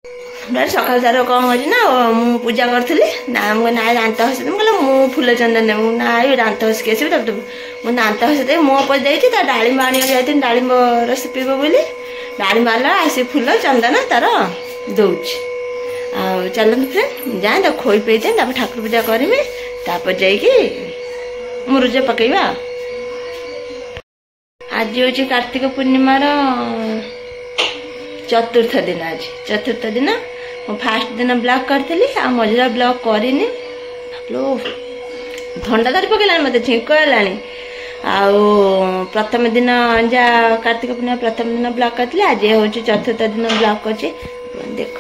सकाल तार कौन हो ना मु पूजा करी ना ना दात हस कहला मु फूल चंदन देवी ना दात हसिक आसबि मुझे दात हस दे मो पर देती डालिम आने जाती डालिम रस पीब बोली डालिम आला आसी फूल चंदन तार दौर चलते फ्रेंड जाए तो खोई पे दे ठाकुर पूजा करी जा मुरुज पकईवा। आज हूँ कार्तिक पूर्णिमार चतुर्थ दिन। आज चतुर्थ दिन फास्ट दिन ब्लॉग करी आ मझिरा ब्लॉग करनी थंडा धरी पकड़ा मत छिंक है प्रथम दिन जा कार्तिक पूर्णिमा प्रथम दिन ब्लॉग करी आज हूँ चतुर्थ दिन ब्लॉग कर देख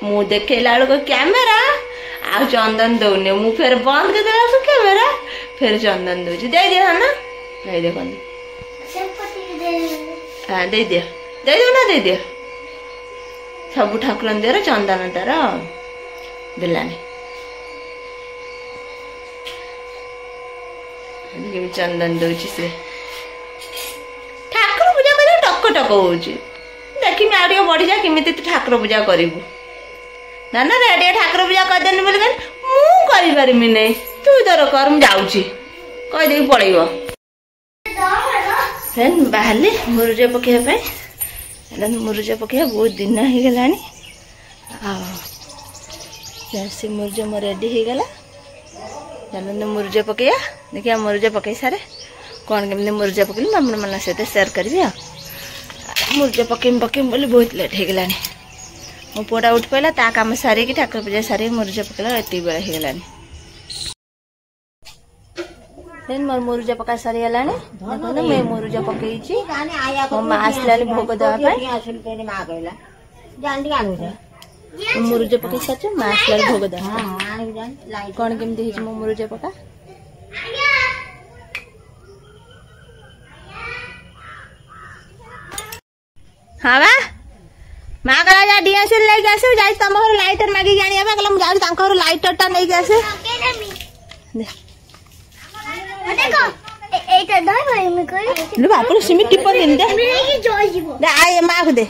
मु देखला बेलू कैमेरा आ चंदन दौनी मु फिर बंद कर कैमेरा फिर चंदन दौर दे दिया ना ये देख हाँ दे दियो दे दो ना दे दियो सब ठाकुर देर चंदन तार दिलानी चंदन दौर से ठाकुर पूजा कर टक टक हो देखी आगे बढ़ी जा केमी ठाकुर पूजा करू ना ना रेडियो ठाकुर पूजा करदेनी बोल मुझे नहीं तू तोर कर मुझे कहीदे पलैब फ्रेंड बाहर मुरुज पकड़ा मुरुज पकड़ा बहुत दिन हो गला से मुरुज मो रेडी हो गला चलो मुरुज पकड़ा देखिए मुरुज पकई सारे कौन केमी मुरुज पकड़ी आप सहित सेयार करी मुरुज पकईम पकईम बोली बहुत लेट हो गला मो पुआटा उठ पाला ता काम सारिकी ठाकुर पूजा सारी मुरुज पकड़ा एत बेला हो गला मोर मुरुज पका सारी गला मैं मुरुज पकई मो माँ आसला भोग देवाई मुरुज पकई सारी माँ आसला भोग देवा कौन केमती मो मुरुज पका हाँ बा माँ कला जा डीएसएल लेके आसे जाई तम घर लाइटर मागी जानिया बा कला मु जाई तांको घर लाइटर टा लेके आसे देखो एटा दई भाई में कोई ले बापुर सिमी टिपन दिन दे लेके जोई जीवो दे आए माँ को दे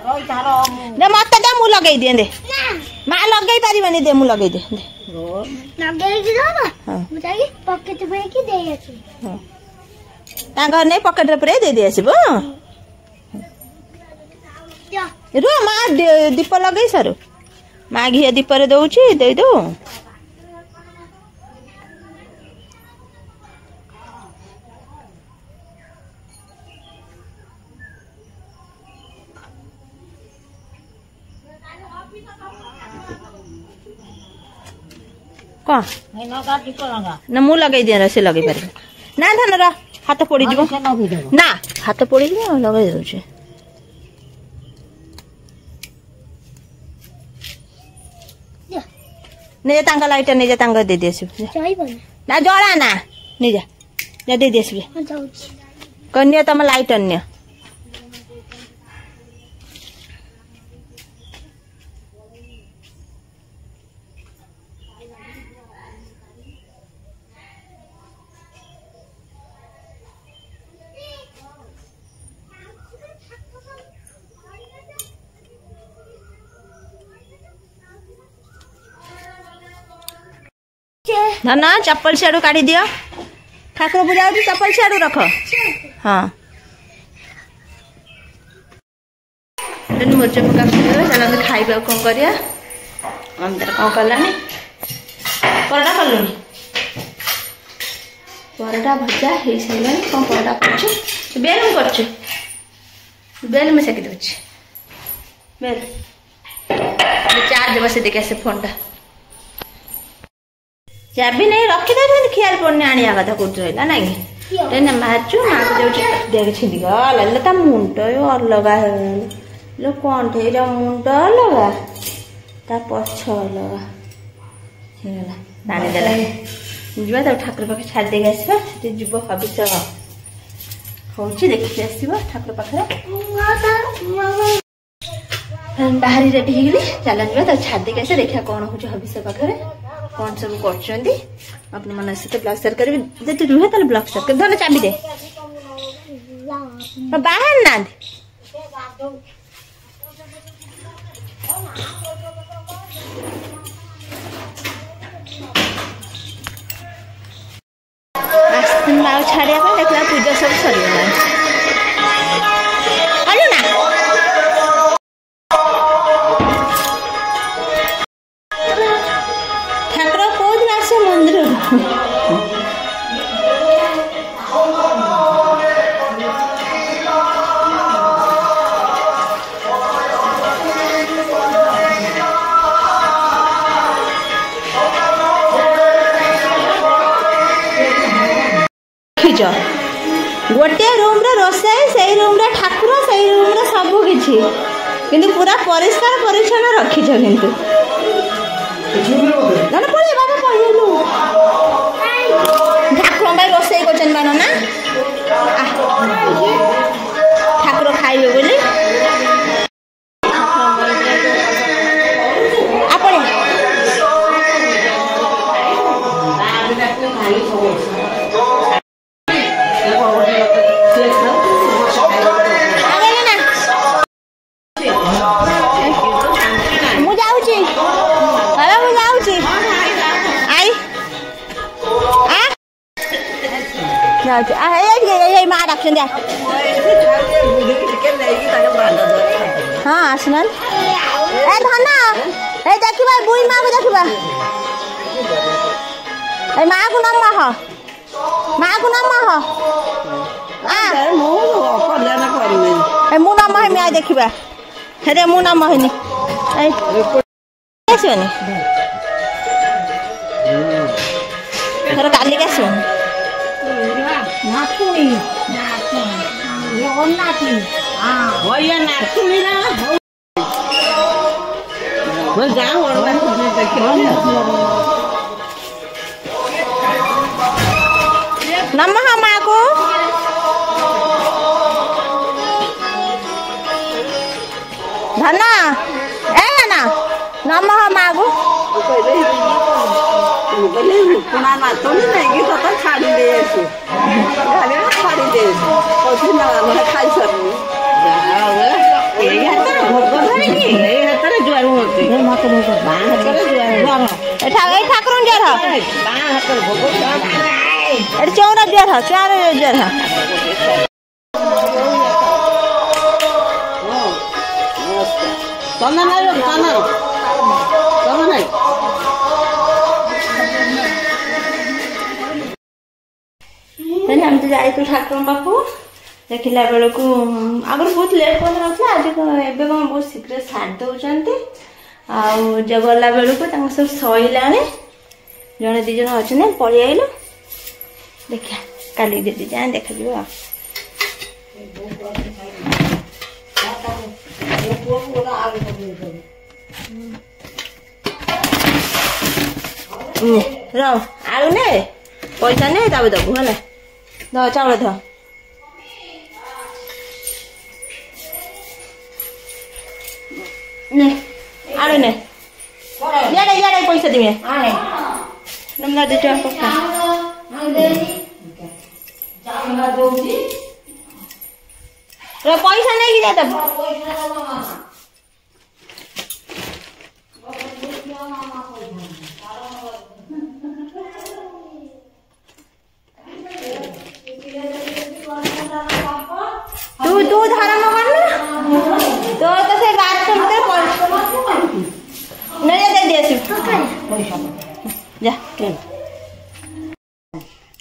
रोई तारो दे मत दे मु लगई दे दे माँ लगई पारिबनी दे मु लगई दे ना दे की दो ना मु जाई पॉकेट में की दे आछी हां ता घर नै पॉकेट रे परे दे दे आसीबो रो माँ दीप लगे सारू माँ घी दीप दौची दे दो कौन ना मु लगे दिया से लगे पारे ना धन रा हाथ पड़ी जीवो ना हाथ पड़ी लगे दउछे नहीं जा लाइटर नहीं जा दे दे ना जला ना नहीं जा दे दे कन्या तुम लाइटर नि ना चप्पल सियाड़ू काढ़ी दियो ठाकुर पूजा होती चप्पल सियाड़ू रख हाँ मुर्च पका चलते खाइबा कौन करिया ममता कौन कलानी परोटा कलुनी परोटा भजा हो सारे कौन परोटा कर बेल में सेकी दे बेल चार्ज बस देखे आसे फोन टा चाबी नहीं रखी दे ख्याल पड़ने आने कथा कौन रहा ना कि मार्चु माँ को देख छिंदी गल ता मुंड अलग लो कौन थे मुंड अलग ता पछ अलग पानी देला जीवा तो ठाकुर पाखे छाड़ देके आसवा जीव हबिष हूँ देखिए आसो ठाकुर पाखे बाहरी रेडी हो गली चल जा तो छाड़ देके आस देखा कौन हो हबिष पाखे कौन सब कर मन सहित ब्लॉग शेयर करी रुहे ब्लॉग शेयर कर चाबी दे बाहर ना माँ छाड़िया देखला पूजा सब सरीगला ना ठाकुर कौ दिन आस मंदिर गोटे रूम रे रोषाई से रूम रे ठाकुर से रूम रे सब किछि किंतु पूरा परिष्कार परिच्छन्न रखिछ किंतु ना पड़े बाबा पड़ेलु ठाकुर भाई रोषाई करछन बानो ना ठाकुर खाइबे बोली माँ डाक हाँ आसन ए धना ए देखा बुई माँ को देखा ए माँ को नम माँ को नम मु नम हेमी आ देखा हे मु नम हेनी आसनी थर काली आसनी नाथुनी नाथुनी भैया नाथुनी नमः माँ को धना ए ना नमः माँ को पुना नाथुनी नहीं तो छाड़ी दे छाड़ी दे खाई सकनी ठाकुर चौरा जुआर जुआर हम तो जाए ठाकुर पाखु देखला बेल को आगर बहुत लेट कर आज एवं कौन बहुत शीघ्र सारी दौरान गला बेल को सब सैला जड़े दीज अच्छे पलि आइल देखा काली दीदी जाए देखा आलू ने पैसा नहीं तब दबू है द चावल ध आलू ने याडे पैसा दिमे नंबर दे टा पक्का रे पैसा नहीं कि जा तब तू धर्म कर तो से बात नहीं दे दिए जा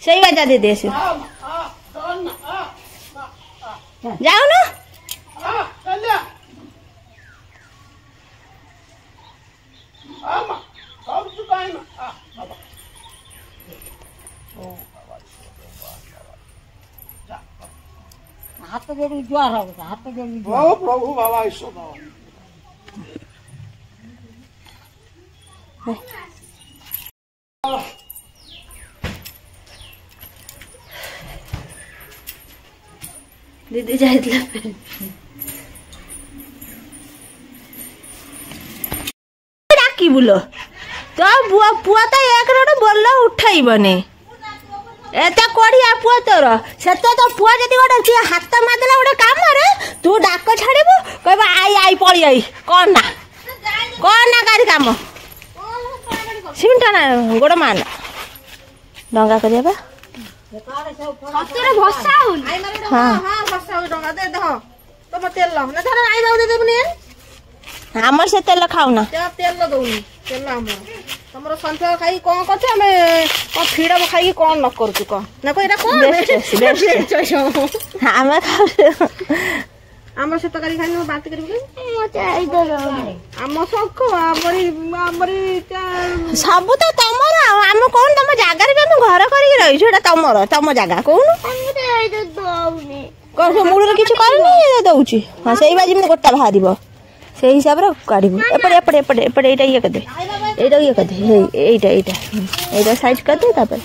सही बात दे दिए जाओ ना हाथ जोड़ी जुआर होगा हाथ जोड़ी ओ प्रभु बाबा ईश्वर दीदी जाइला डाकी बोलो तो पुआ तो एक रोड बोल उठाइबने एता कोड़िया पुआ तोर से तो पुआ जदि गोटे हाथ मारदेला गोटे काम रे तू डाक छाड़बू गड़ी आई कौन ना गाड़ी काम सिमटा ना गोड़ मान डंगा करिया बा सतरे भसा हो हां भसा हो डंगा दे दह तम तेल ना धर आई जाऊ दे देबनी हमर से तेल खाऊ ना तेल दउनी तेल हमर हमर संथ खाई कोन करछ हमें को फीडा खाई कोन न करछु को ना को एटा कोन बेस्ट हमें खाऊ हमर से तकारी खाई न बात करबे मते आई दो हम सक हमरी सब तो तमर हम कोन तम जागा रे हम घर करी रही छुडा तमर तम जागा कोन मते आई दो दउनी को मुड़ रे किछ करनी दउची हां सेही बाजी में गोटा बाहरिबो से हिसाब रे काढिबो एपड़े एटा ये कर दे एटा साइज कर दे तापर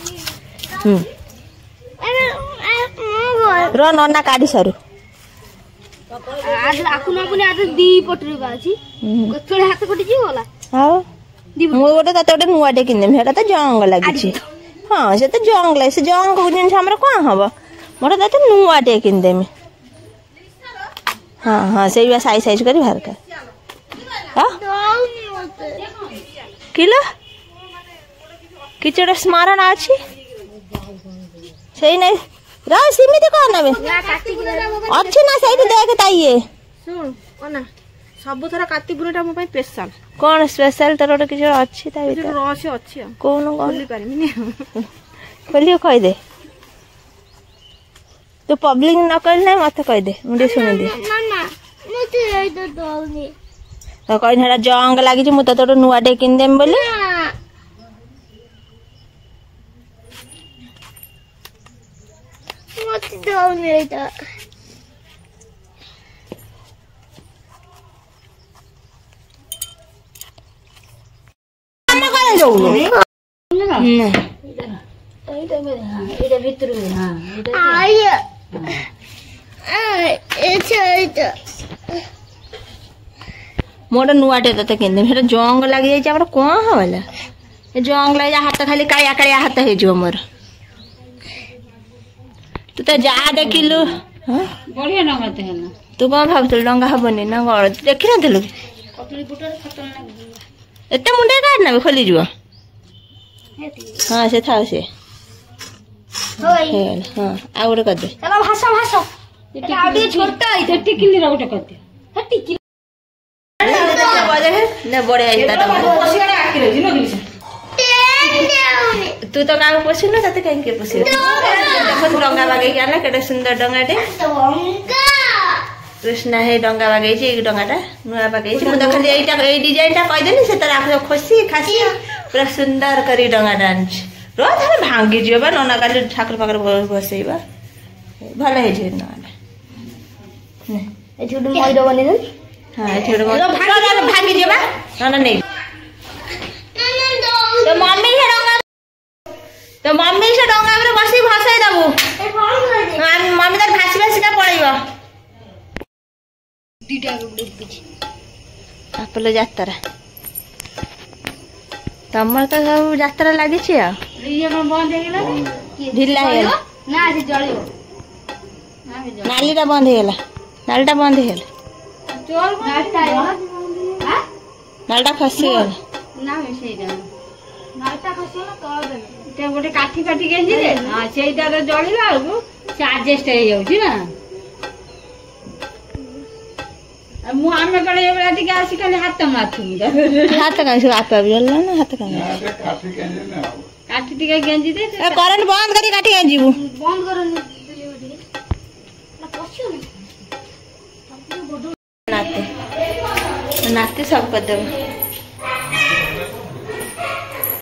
रो नन्ना काढी सरू आज आकुना पुने आज दी पटरी बाची गछड़े हाथ कटि जी होला हां मु गोटे तते गोटे नुआटे किने हेटा त जंग लागि छी हां से त जंग लागि से जंग को दिन हमरा कोन हबो मोटे तते नुआटे किन दे में हां सेही बा साइज करी बाहर का हां किलो किचड़ स्मरण अछि सही नहीं रा सीमित कोन नबे अछि ना सही देख ताइए सुन ओना सब थरा काटी बुनेटा मो पई स्पेशल कोन स्पेशल तोर किछ अछि ता भीतर रहस्य अछि कोन खोली पारिमिनी खोलियो कह दे तो पब्लिक न कर ना मत कह दे मुंडे सुन दे ना ना मते आई दो दउनी तो कह हेडा जंग लागि छ मु त तोर नुआ डे किन देम बोली मते दउनी एटा हम कर जाऊ ना एटा में हां एटा भीतर में हां आई एटा मोटा नुआटे तते किन हेटा जंग लागि जाय हमरा कोन हवला ए जंग लागि हाथ खाली काया काया हाथ हे जो मोर तू तो जा देखिलु हां बढ़िया डंगा ते हना तू कोन भाबतल डंगा हबनी ना गळ देखि ना देलु कटली बुटर खतरनाक एते मुंडे काट ना खोली जुआ हां से था से होई हां आ गोटे कर दे चलो भाषा एटा आडी छोटा है ते टिकिली रा गोटे कर दे टिकिली ने बड़े आई ता तू तो काम पोसी ना तते कहीं के पोसी देखो डंगा बागे के ना केटे सुंदर डंगा दे कृष्णा हे डंगा बागे छी एक डंगाटा नुआ बागे छी मु तो खाली एटा ए डिजाइनटा कहि देनी से तर आप खुशी खासी पूरा सुंदर करी डंगा डांच रो थारे भांगी जियो बा नना काली ठाकुर पाकर बसैबा भले हे जे ना ने ए छुडु मैदा बने दे हां ए छुडु भांगी जियो बा नना नहीं तो मम्मी से डंगा में बसी भसाई दबु मम्मी तर भासी भासी का पड़ेगा दीटा गुडी आपलो यात्रा तमर तो सब यात्रा लागि छी आ ये में बंद हे गेला ढिल्ला हे ना से जळियो नालीटा बंद हे गेला नालटा बंद हे गेला चोर नाटा है हां नालटा खसी गेला ना में सेटा नाटा खसी ना तो दे ते गोटे काठी काठी गेंजी दे हां सेटा तो जळिला आगु से एडजस्ट हे जाउची ना मु आमे कले एबरा टिके आसी खाली हाथ माथु हाथ का से आपा बिल ना हाथ का काठी टिके गेंजी दे करंट बंद करी काठी गेंजीबू बंद करन ना पछियो नाते नाते सब कर देबो